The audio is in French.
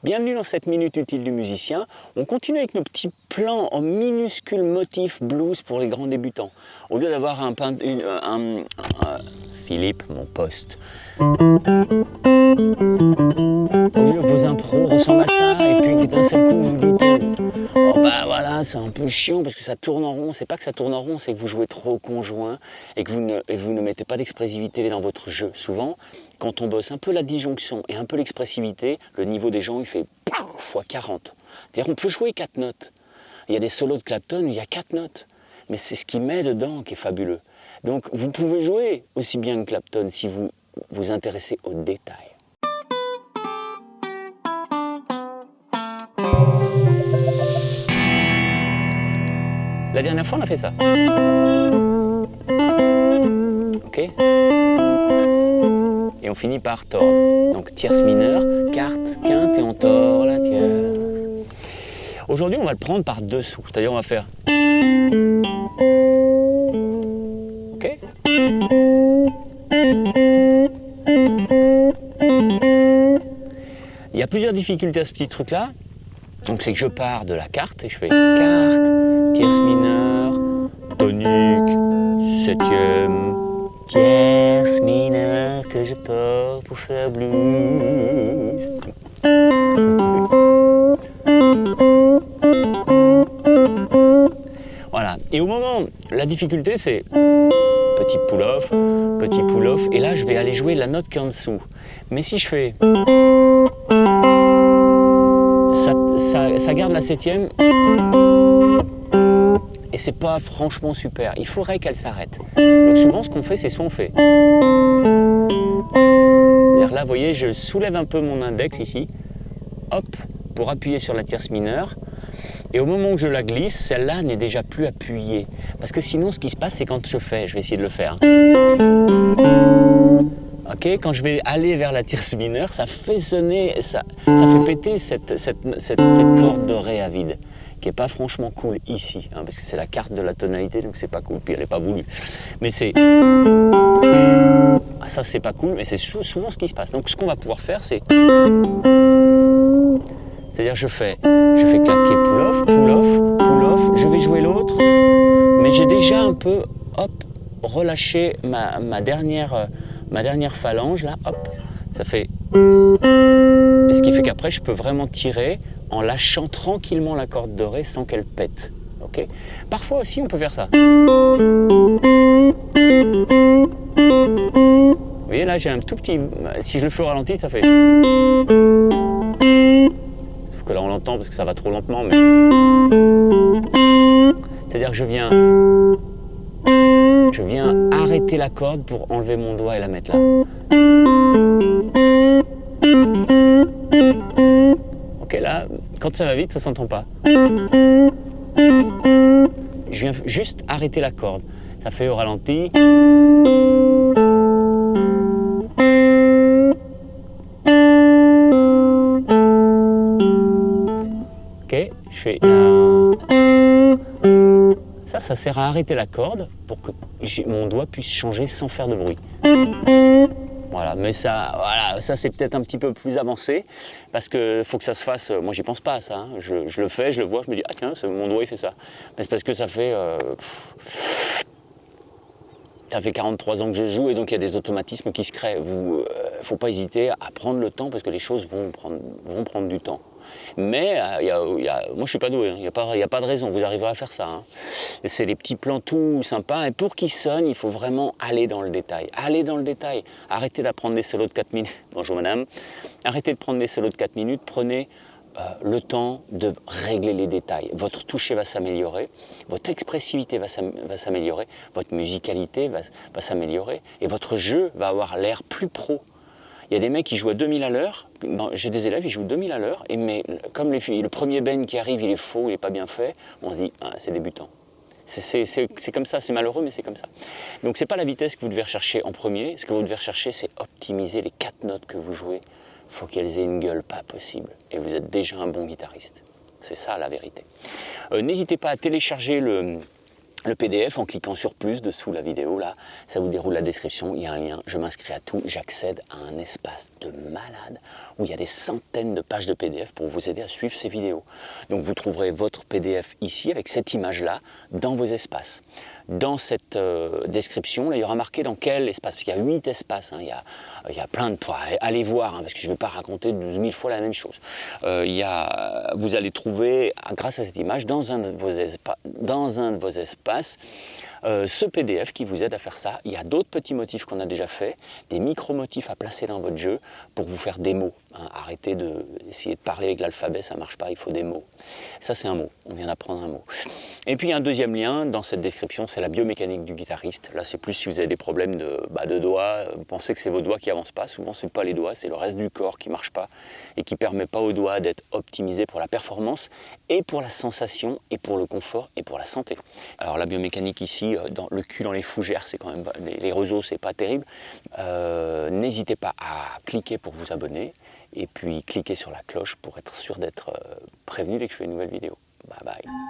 Bienvenue dans cette minute utile du musicien. On continue avec nos petits plans en minuscules motifs blues pour les grands débutants. Au lieu d'avoir Philippe, mon poste. Au lieu que vos impros ressemblent à ça et puis que d'un seul coup vous dites oh bah voilà, c'est un peu chiant parce que ça tourne en rond. C'est pas que ça tourne en rond, c'est que vous jouez trop au conjoint et que vous ne mettez pas d'expressivité dans votre jeu. Souvent, quand on bosse un peu la disjonction et un peu l'expressivité, le niveau des gens il fait x 40. C'est-à-dire on peut jouer 4 notes. Il y a des solos de Clapton où il y a 4 notes. Mais c'est ce qu'il met dedans qui est fabuleux. Donc vous pouvez jouer aussi bien que Clapton si vous vous intéressez aux détails. La dernière fois on a fait ça. Ok ? Et on finit par tordre. Donc tierce mineure, quarte, quinte et on tord la tierce. Aujourd'hui on va le prendre par dessous, c'est-à-dire on va faire. Ok ? Il y a plusieurs difficultés à ce petit truc-là. Donc c'est que je pars de la quarte et je fais quarte, tierce mineure, tonique, septième, tierce mineure que je tords pour faire blues. Voilà. Et au moment, la difficulté c'est petit pull-off, et là je vais aller jouer la note qui est en dessous. Mais si je fais... Ça garde la septième et c'est pas franchement super. Il faudrait qu'elle s'arrête. Donc souvent ce qu'on fait, c'est soit on fait. C'est-à-dire là, vous voyez, je soulève un peu mon index ici, hop, pour appuyer sur la tierce mineure. Et au moment où je la glisse, celle-là n'est déjà plus appuyée. Parce que sinon, ce qui se passe, c'est quand je vais essayer de le faire. Ok, quand je vais aller vers la tierce mineure, ça fait sonner, ça fait péter cette corde de ré à vide, qui n'est pas franchement cool ici, hein, parce que c'est la carte de la tonalité, donc c'est pas cool, puis elle n'est pas voulue. Mais c'est... Ah, ça c'est pas cool, mais c'est souvent ce qui se passe. Donc ce qu'on va pouvoir faire, c'est... C'est-à-dire je fais claquer pull-off, je vais jouer l'autre, mais j'ai déjà un peu, hop, relâché ma dernière phalange, là, hop, ça fait... Et ce qui fait qu'après, je peux vraiment tirer en lâchant tranquillement la corde de ré sans qu'elle pète. Okay ? Parfois aussi, on peut faire ça. Vous voyez, là, j'ai un tout petit... Si je le fais au ralenti, ça fait... Sauf que là, on l'entend parce que ça va trop lentement, mais... C'est-à-dire que je viens arrêter la corde pour enlever mon doigt et la mettre là. Ok, là, quand ça va vite, ça s'entend pas. Je viens juste arrêter la corde. Ça fait au ralenti. Ok, je fais... Ça sert à arrêter la corde pour que mon doigt puisse changer sans faire de bruit. Voilà, mais ça c'est peut-être un petit peu plus avancé parce que faut que ça se fasse. Moi, j'y pense pas à ça. Hein. Je le fais, je le vois, je me dis ah tiens, mon doigt il fait ça. Mais c'est parce que ça fait 43 ans que je joue et donc il y a des automatismes qui se créent. Faut pas hésiter à prendre le temps parce que les choses vont prendre du temps. Mais moi je suis pas doué, hein. Il y a pas de raison, vous arriverez à faire ça. Hein. C'est des petits plans tout sympas et pour qu'ils sonnent, il faut vraiment aller dans le détail. Allez dans le détail, arrêtez d'apprendre des solos de 4 minutes. Bonjour madame. Arrêtez de prendre des solos de 4 minutes, prenez le temps de régler les détails. Votre toucher va s'améliorer, votre expressivité va s'améliorer, votre musicalité va s'améliorer et votre jeu va avoir l'air plus pro. Il y a des mecs qui jouent à 2000 à l'heure, j'ai des élèves, ils jouent 2000 à l'heure, mais comme le premier bend qui arrive, il est faux, il n'est pas bien fait, on se dit, ah, c'est débutant. C'est comme ça, c'est malheureux, mais c'est comme ça. Donc c'est pas la vitesse que vous devez rechercher en premier, ce que vous devez rechercher, c'est optimiser les 4 notes que vous jouez. Il faut qu'elles aient une gueule pas possible, et vous êtes déjà un bon guitariste. C'est ça la vérité. N'hésitez pas à télécharger Le PDF, en cliquant sur plus dessous la vidéo, là, ça vous déroule la description, il y a un lien, je m'inscris à tout, j'accède à un espace de malade où il y a des centaines de pages de PDF pour vous aider à suivre ces vidéos. Donc vous trouverez votre PDF ici avec cette image-là dans vos espaces. Dans cette description, là, il y aura marqué dans quel espace, parce qu'il y a 8 espaces, hein, il y a plein de points, allez voir, hein, parce que je ne vais pas raconter 12 000 fois la même chose. Vous allez trouver, grâce à cette image, dans un de vos espaces, ce PDF qui vous aide à faire ça. Il y a d'autres petits motifs qu'on a déjà fait, des micro-motifs à placer dans votre jeu pour vous faire des mots. Hein. Arrêtez d'essayer de parler avec l'alphabet, ça ne marche pas, il faut des mots. Ça c'est un mot, on vient d'apprendre un mot. Et puis un deuxième lien dans cette description, c'est la biomécanique du guitariste. Là c'est plus si vous avez des problèmes de doigts, vous pensez que c'est vos doigts qui avancent pas, souvent c'est pas les doigts, c'est le reste du corps qui marche pas et qui permet pas aux doigts d'être optimisés pour la performance et pour la sensation et pour le confort et pour la santé. Alors la biomécanique ici, dans le cul dans les fougères, c'est quand même les roseaux, c'est pas terrible. N'hésitez pas à cliquer pour vous abonner et puis cliquez sur la cloche pour être sûr d'être prévenu dès que je fais une nouvelle vidéo. Bye bye.